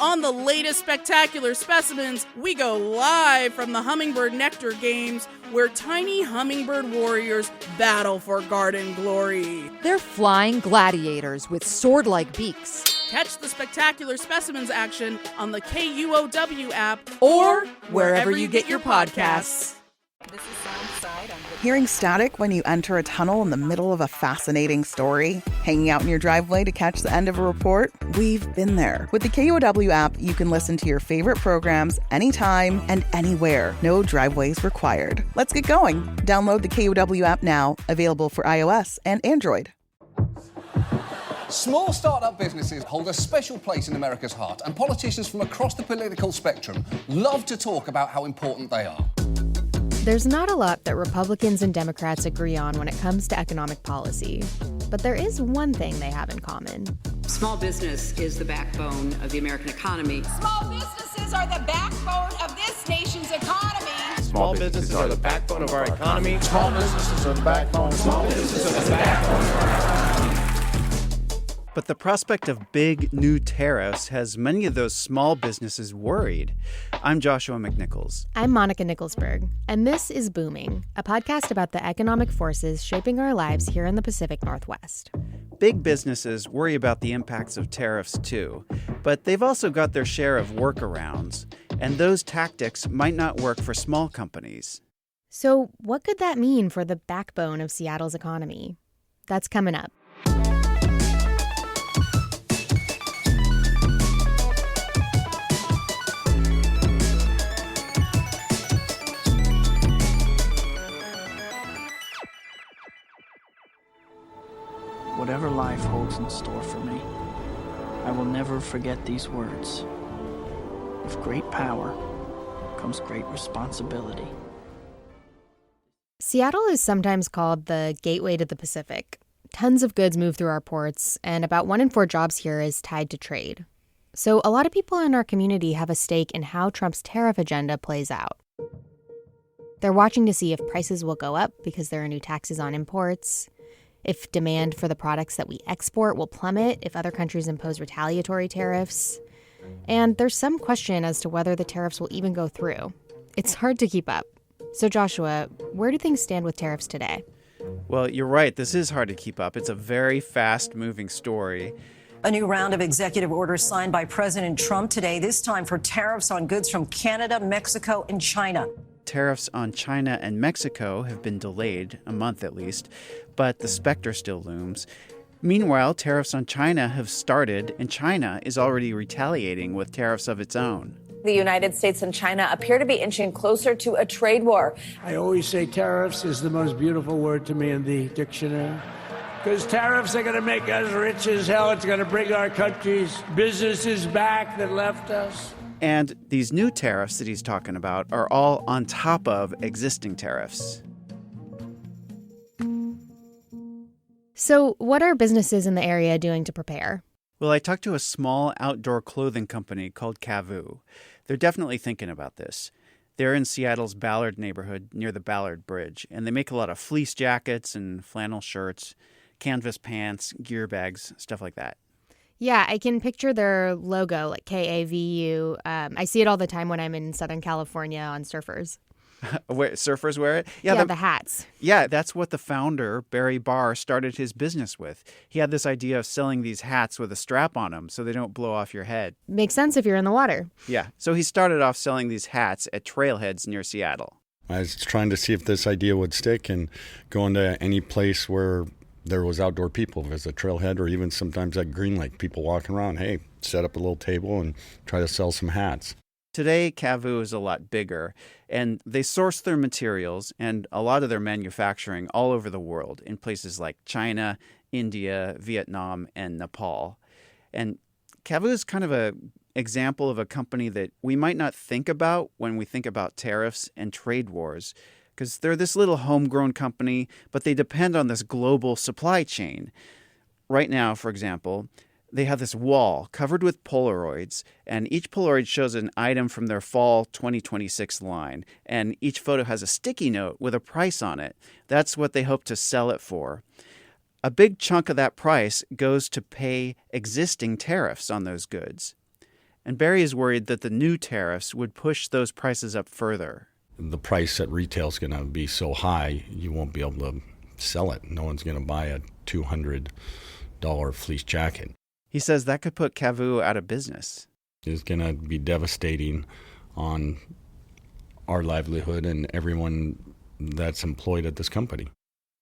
On the latest spectacular specimens, we go live from the Hummingbird Nectar Games, where tiny hummingbird warriors battle for garden glory. They're flying gladiators with sword-like beaks. Catch the spectacular specimens action on the KUOW app or wherever you get your podcasts. This is Soundside. Hearing static when you enter a tunnel in the middle of a fascinating story? Hanging out in your driveway to catch the end of a report? We've been there. With the KUOW app, you can listen to your favorite programs anytime and anywhere. No driveways required. Let's get going. Download the KUOW app now, available for iOS and Android. Small start-up businesses hold a special place in America's heart, and politicians from across the political spectrum love to talk about how important they are. There's not a lot that Republicans and Democrats agree on when it comes to economic policy, but there is one thing they have in common. Small business is the backbone of the American economy. Small businesses are the backbone of this nation's economy. Small businesses are the backbone of our economy. Small businesses are the backbone. Small businesses are the backbone of our economy. But the prospect of big new tariffs has many of those small businesses worried. I'm Joshua McNichols. I'm Monica Nicholsberg, and this is Booming, a podcast about the economic forces shaping our lives here in the Pacific Northwest. Big businesses worry about the impacts of tariffs too, but they've also got their share of workarounds, and those tactics might not work for small companies. So what could that mean for the backbone of Seattle's economy? That's coming up. Whatever life holds in store for me, I will never forget these words. With great power comes great responsibility. Seattle is sometimes called the gateway to the Pacific. Tons of goods move through our ports, and about 1 in 4 jobs here is tied to trade. So a lot of people in our community have a stake in how Trump's tariff agenda plays out. They're watching to see if prices will go up because there are new taxes on imports, if demand for the products that we export will plummet if other countries impose retaliatory tariffs. And there's some question as to whether the tariffs will even go through. It's hard to keep up. So Joshua, where do things stand with tariffs today? Well, you're right. This is hard to keep up. It's a very fast-moving story. A new round of executive orders signed by President Trump today, this time for tariffs on goods from Canada, Mexico, and China. Tariffs on China and Mexico have been delayed, a month at least, but the specter still looms. Meanwhile, tariffs on China have started, and China is already retaliating with tariffs of its own. The United States and China appear to be inching closer to a trade war. I always say tariffs is the most beautiful word to me in the dictionary. Because tariffs are going to make us rich as hell. It's going to bring our country's businesses back that left us. And these new tariffs that he's talking about are all on top of existing tariffs. So what are businesses in the area doing to prepare? Well, I talked to a small outdoor clothing company called KAVU. They're definitely thinking about this. They're in Seattle's Ballard neighborhood near the Ballard Bridge, and they make a lot of fleece jackets and flannel shirts, canvas pants, gear bags, stuff like that. Yeah, I can picture their logo, like KAVU. I see it all the time when I'm in Southern California on surfers. Surfers wear it? Yeah, the hats. Yeah, that's what the founder, Barry Barr, started his business with. He had this idea of selling these hats with a strap on them so they don't blow off your head. Makes sense if you're in the water. Yeah, so he started off selling these hats at trailheads near Seattle. I was trying to see if this idea would stick and go into any place where there was outdoor people, if it's a trailhead or even sometimes at Green Lake, people walking around, hey, set up a little table and try to sell some hats. Today, KAVU is a lot bigger, and they source their materials and a lot of their manufacturing all over the world in places like China, India, Vietnam, and Nepal. And KAVU is kind of an example of a company that we might not think about when we think about tariffs and trade wars, because they're this little homegrown company, but they depend on this global supply chain. Right now, for example, they have this wall covered with Polaroids, and each Polaroid shows an item from their fall 2026 line, and each photo has a sticky note with a price on it. That's what they hope to sell it for. A big chunk of that price goes to pay existing tariffs on those goods. And Barry is worried that the new tariffs would push those prices up further. The price at retail is going to be so high, you won't be able to sell it. No one's going to buy a $200 fleece jacket. He says that could put KAVU out of business. It's going to be devastating on our livelihood and everyone that's employed at this company.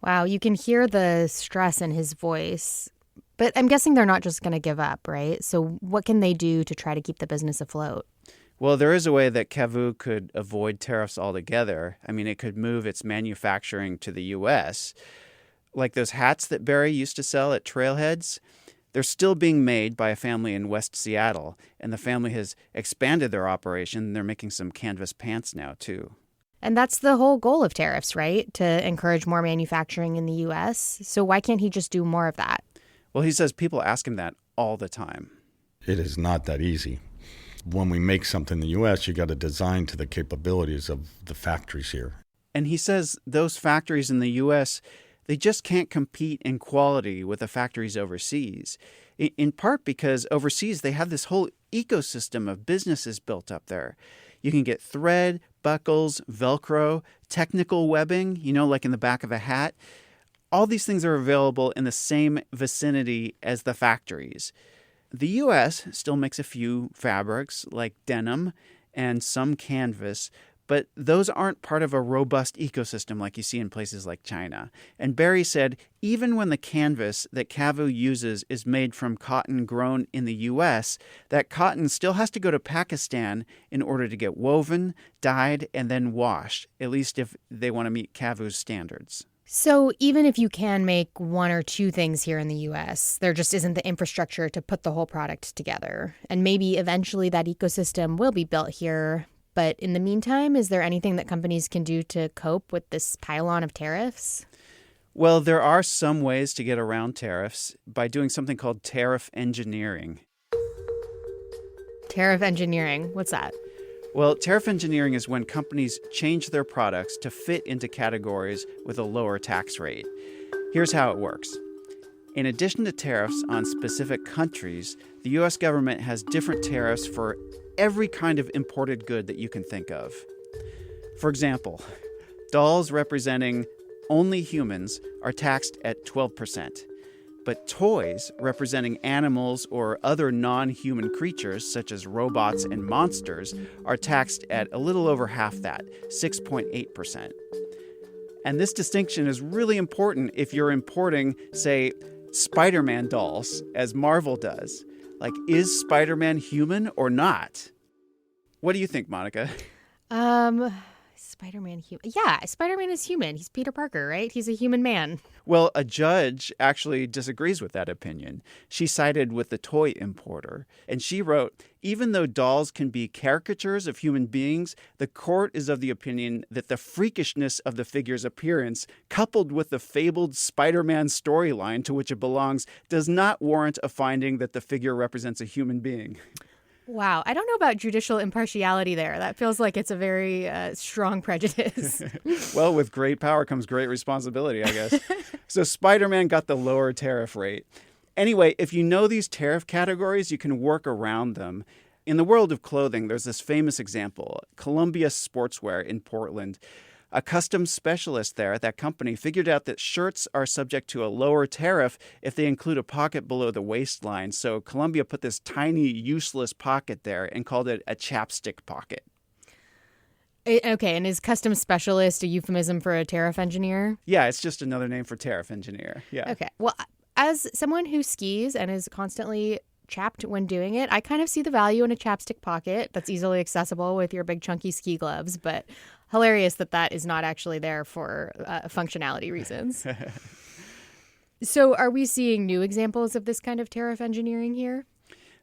Wow, you can hear the stress in his voice. But I'm guessing they're not just going to give up, right? So what can they do to try to keep the business afloat? Well, there is a way that KAVU could avoid tariffs altogether. I mean, it could move its manufacturing to the U.S. Like those hats that Barry used to sell at Trailheads, they're still being made by a family in West Seattle, and the family has expanded their operation. They're making some canvas pants now, too. And that's the whole goal of tariffs, right? To encourage more manufacturing in the U.S. So why can't he just do more of that? Well, he says people ask him that all the time. It is not that easy. When we make something in the U.S., you got to design to the capabilities of the factories here. And he says those factories in the U.S., they just can't compete in quality with the factories overseas, in part because overseas they have this whole ecosystem of businesses built up there. You can get thread, buckles, Velcro, technical webbing, like in the back of a hat. All these things are available in the same vicinity as the factories. The U.S. still makes a few fabrics like denim and some canvas, but those aren't part of a robust ecosystem like you see in places like China. And Barry said even when the canvas that KAVU uses is made from cotton grown in the U.S., that cotton still has to go to Pakistan in order to get woven, dyed, and then washed, at least if they want to meet KAVU's standards. So even if you can make one or two things here in the U.S., there just isn't the infrastructure to put the whole product together. And maybe eventually that ecosystem will be built here. But in the meantime, is there anything that companies can do to cope with this pile-on of tariffs? Well, there are some ways to get around tariffs by doing something called tariff engineering. Tariff engineering, what's that? Well, tariff engineering is when companies change their products to fit into categories with a lower tax rate. Here's how it works. In addition to tariffs on specific countries, the U.S. government has different tariffs for every kind of imported good that you can think of. For example, dolls representing only humans are taxed at 12%. But toys representing animals or other non-human creatures, such as robots and monsters, are taxed at a little over half that, 6.8%. And this distinction is really important if you're importing, say, Spider-Man dolls, as Marvel does. Like, is Spider-Man human or not? What do you think, Monica? Spider-Man human. Yeah, Spider-Man is human. He's Peter Parker, right? He's a human man. Well, a judge actually disagrees with that opinion. She sided with the toy importer, and she wrote, even though dolls can be caricatures of human beings, the court is of the opinion that the freakishness of the figure's appearance, coupled with the fabled Spider-Man storyline to which it belongs, does not warrant a finding that the figure represents a human being. Wow. I don't know about judicial impartiality there. That feels like it's a very strong prejudice. Well, with great power comes great responsibility, I guess. So Spider-Man got the lower tariff rate. Anyway, if you know these tariff categories, you can work around them. In the world of clothing, there's this famous example, Columbia Sportswear in Portland. A customs specialist there at that company figured out that shirts are subject to a lower tariff if they include a pocket below the waistline. So Columbia put this tiny, useless pocket there and called it a chapstick pocket. Okay, and is customs specialist a euphemism for a tariff engineer? Yeah, it's just another name for tariff engineer. Yeah. Okay, well, as someone who skis and is constantly chapped when doing it, I kind of see the value in a chapstick pocket that's easily accessible with your big chunky ski gloves, but hilarious that is not actually there for functionality reasons. So are we seeing new examples of this kind of tariff engineering here?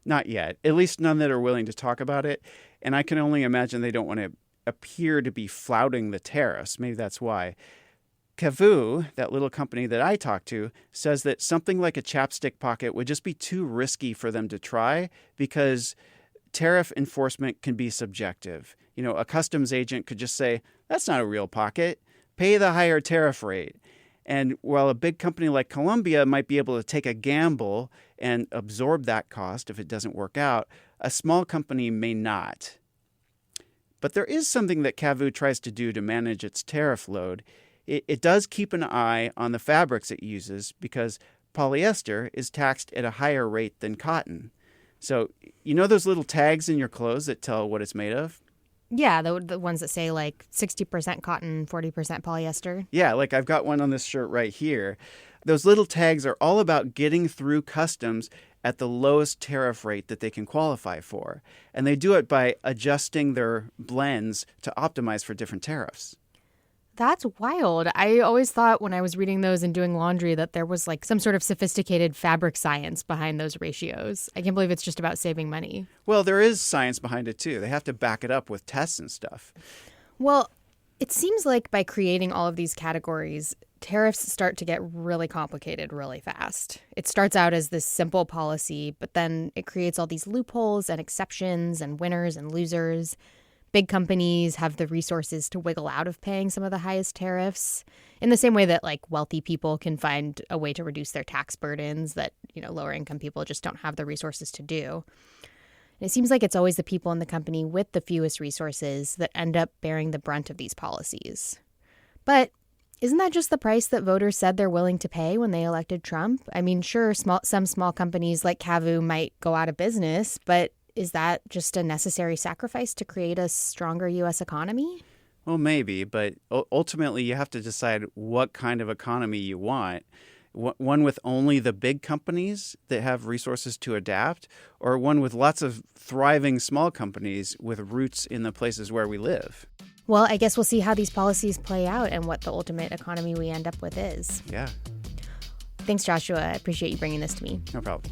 Not yet, at least none that are willing to talk about it. And I can only imagine they don't want to appear to be flouting the tariffs. Maybe that's why. KAVU, that little company that I talked to, says that something like a chapstick pocket would just be too risky for them to try because tariff enforcement can be subjective. You know, a customs agent could just say, that's not a real pocket, pay the higher tariff rate. And while a big company like Columbia might be able to take a gamble and absorb that cost if it doesn't work out. A small company may not. But there is something that KAVU tries to do to manage its tariff load. It does keep an eye on the fabrics it uses because polyester is taxed at a higher rate than cotton. So, you know those little tags in your clothes that tell what it's made of? Yeah, the ones that say like 60% cotton, 40% polyester. Yeah, like I've got one on this shirt right here. Those little tags are all about getting through customs at the lowest tariff rate that they can qualify for. And they do it by adjusting their blends to optimize for different tariffs. That's wild. I always thought when I was reading those and doing laundry that there was like some sort of sophisticated fabric science behind those ratios. I can't believe it's just about saving money. Well, there is science behind it too. They have to back it up with tests and stuff. Well, it seems like by creating all of these categories, tariffs start to get really complicated really fast. It starts out as this simple policy, but then it creates all these loopholes and exceptions and winners and losers. Big companies have the resources to wiggle out of paying some of the highest tariffs in the same way that like wealthy people can find a way to reduce their tax burdens that, lower income people just don't have the resources to do. And it seems like it's always the people in the company with the fewest resources that end up bearing the brunt of these policies. But isn't that just the price that voters said they're willing to pay when they elected Trump? I mean, sure, some small companies like KAVU might go out of business, but is that just a necessary sacrifice to create a stronger U.S. economy? Well, maybe, but ultimately you have to decide what kind of economy you want. One with only the big companies that have resources to adapt, or one with lots of thriving small companies with roots in the places where we live. Well, I guess we'll see how these policies play out and what the ultimate economy we end up with is. Yeah. Thanks, Joshua. I appreciate you bringing this to me. No problem.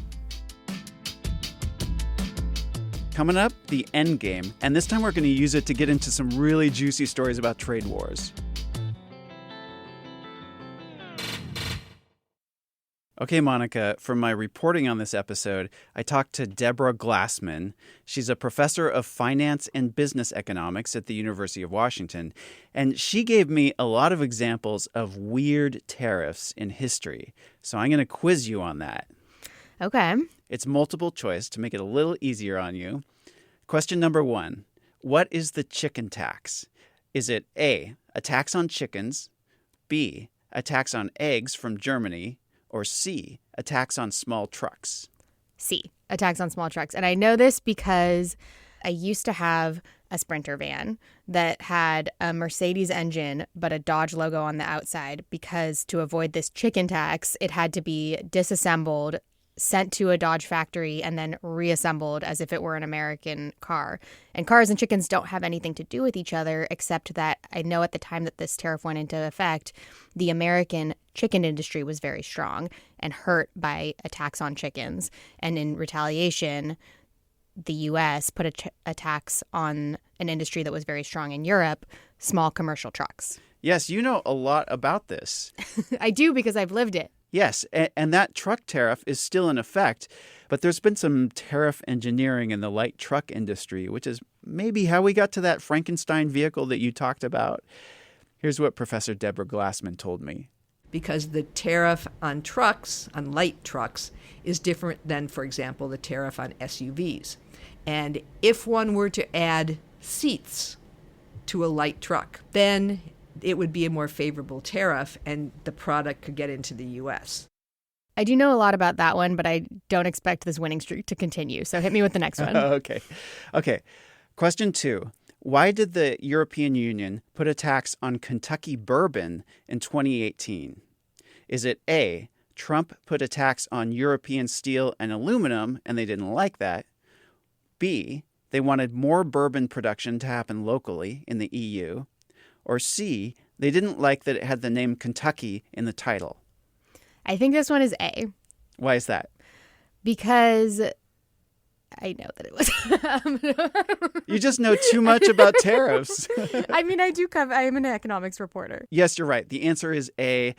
Coming up, the end game, and this time we're going to use it to get into some really juicy stories about trade wars. Okay, Monica, for my reporting on this episode, I talked to Deborah Glassman. She's a professor of finance and business economics at the University of Washington, and she gave me a lot of examples of weird tariffs in history. So I'm going to quiz you on that. Okay. It's multiple choice to make it a little easier on you. Question number 1. What is the chicken tax? Is it A, a tax on chickens, B, a tax on eggs from Germany, or C, a tax on small trucks? C, a tax on small trucks. And I know this because I used to have a Sprinter van that had a Mercedes engine but a Dodge logo on the outside because to avoid this chicken tax, it had to be disassembled, sent to a Dodge factory, and then reassembled as if it were an American car. And cars and chickens don't have anything to do with each other, except that I know at the time that this tariff went into effect, the American chicken industry was very strong and hurt by a tax on chickens. And in retaliation, the U.S. put a tax on an industry that was very strong in Europe, small commercial trucks. Yes, you know a lot about this. I do because I've lived it. Yes, and that truck tariff is still in effect, but there's been some tariff engineering in the light truck industry, which is maybe how we got to that Frankenstein vehicle that you talked about. Here's what Professor Deborah Glassman told me. Because the tariff on trucks, on light trucks, is different than, for example, the tariff on SUVs. And if one were to add seats to a light truck, then it would be a more favorable tariff and the product could get into the U.S. I do know a lot about that one, but I don't expect this winning streak to continue. So hit me with the next one. Okay. Question 2. Why did the European Union put a tax on Kentucky bourbon in 2018? Is it A, Trump put a tax on European steel and aluminum and they didn't like that? B, they wanted more bourbon production to happen locally in the EU? Or C, they didn't like that it had the name Kentucky in the title? I think this one is A. Why is that? Because I know that it was. You just know too much about tariffs. I mean, I am an economics reporter. Yes, you're right. The answer is A.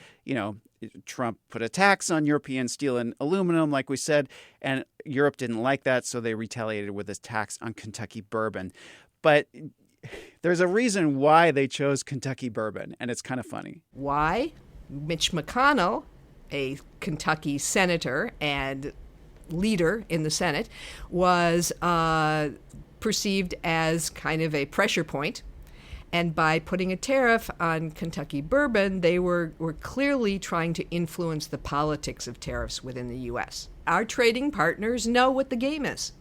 Trump put a tax on European steel and aluminum, like we said, and Europe didn't like that, so they retaliated with a tax on Kentucky bourbon. But there's a reason why they chose Kentucky bourbon, and it's kind of funny. Why? Mitch McConnell, a Kentucky senator and leader in the Senate, was perceived as kind of a pressure point. And by putting a tariff on Kentucky bourbon, they were clearly trying to influence the politics of tariffs within the U.S. Our trading partners know what the game is.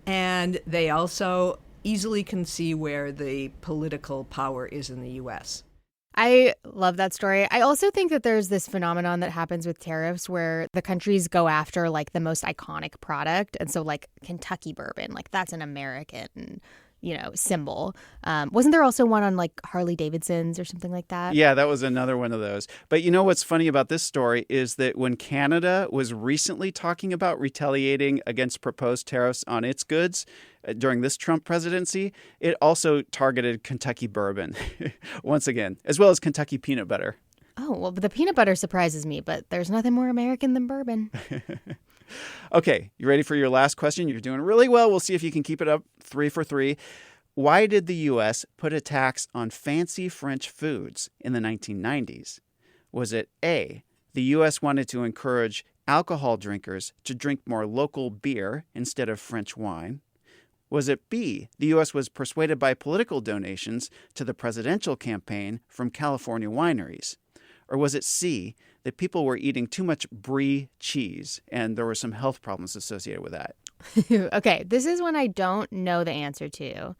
And they also easily can see where the political power is in the U.S. I love that story. I also think that there's this phenomenon that happens with tariffs where the countries go after like the most iconic product. And so like Kentucky bourbon, like that's an American, symbol. Wasn't there also one on like Harley Davidson's or something like that? Yeah, that was another one of those. But you know what's funny about this story is that when Canada was recently talking about retaliating against proposed tariffs on its goods during this Trump presidency, it also targeted Kentucky bourbon once again, as well as Kentucky peanut butter. Oh, well, the peanut butter surprises me, but there's nothing more American than bourbon. Okay, you ready for your last question? You're doing really well. We'll see if you can keep it up 3 for 3. Why did the U.S. put a tax on fancy French foods in the 1990s? Was it A, the U.S. wanted to encourage alcohol drinkers to drink more local beer instead of French wine? Was it B, the U.S. was persuaded by political donations to the presidential campaign from California wineries? Or was it C, that people were eating too much brie cheese and there were some health problems associated with that? Okay, this is one I don't know the answer to,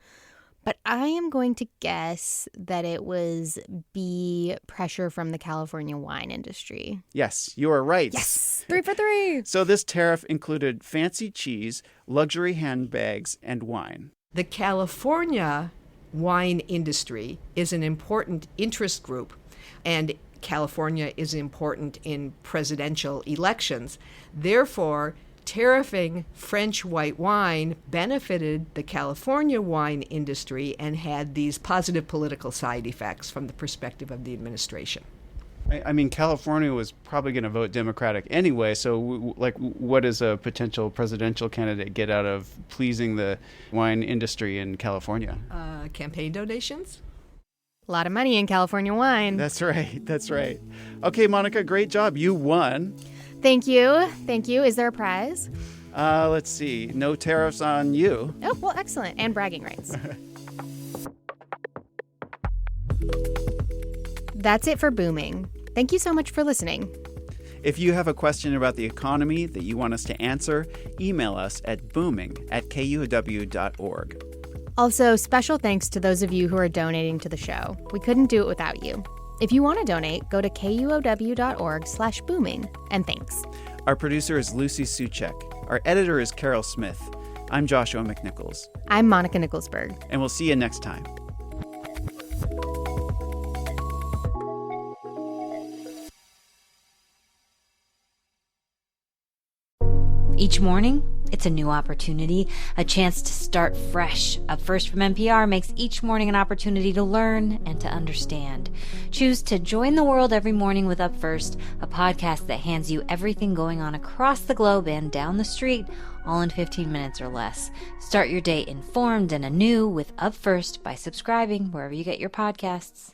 but I am going to guess that it was B, pressure from the California wine industry. Yes, you are right. Yes, 3 for 3. So this tariff included fancy cheese, luxury handbags, and wine. The California wine industry is an important interest group, and California is important in presidential elections. Therefore, tariffing French white wine benefited the California wine industry and had these positive political side effects from the perspective of the administration. I mean, California was probably going to vote Democratic anyway, so what does a potential presidential candidate get out of pleasing the wine industry in California? Campaign donations? A lot of money in California wine. That's right. That's right. Okay, Monica, great job. You won. Thank you. Thank you. Is there a prize? Let's see. No tariffs on you. Oh, well, excellent. And bragging rights. That's it for Booming. Thank you so much for listening. If you have a question about the economy that you want us to answer, email us at booming@kuow.org. Also, special thanks to those of you who are donating to the show. We couldn't do it without you. If you want to donate, go to kuow.org/booming. And thanks. Our producer is Lucy Suchek. Our editor is Carol Smith. I'm Joshua McNichols. I'm Monica Nicholsberg. And we'll see you next time. Each morning, it's a new opportunity, a chance to start fresh. Up First from NPR makes each morning an opportunity to learn and to understand. Choose to join the world every morning with Up First, a podcast that hands you everything going on across the globe and down the street, all in 15 minutes or less. Start your day informed and anew with Up First by subscribing wherever you get your podcasts.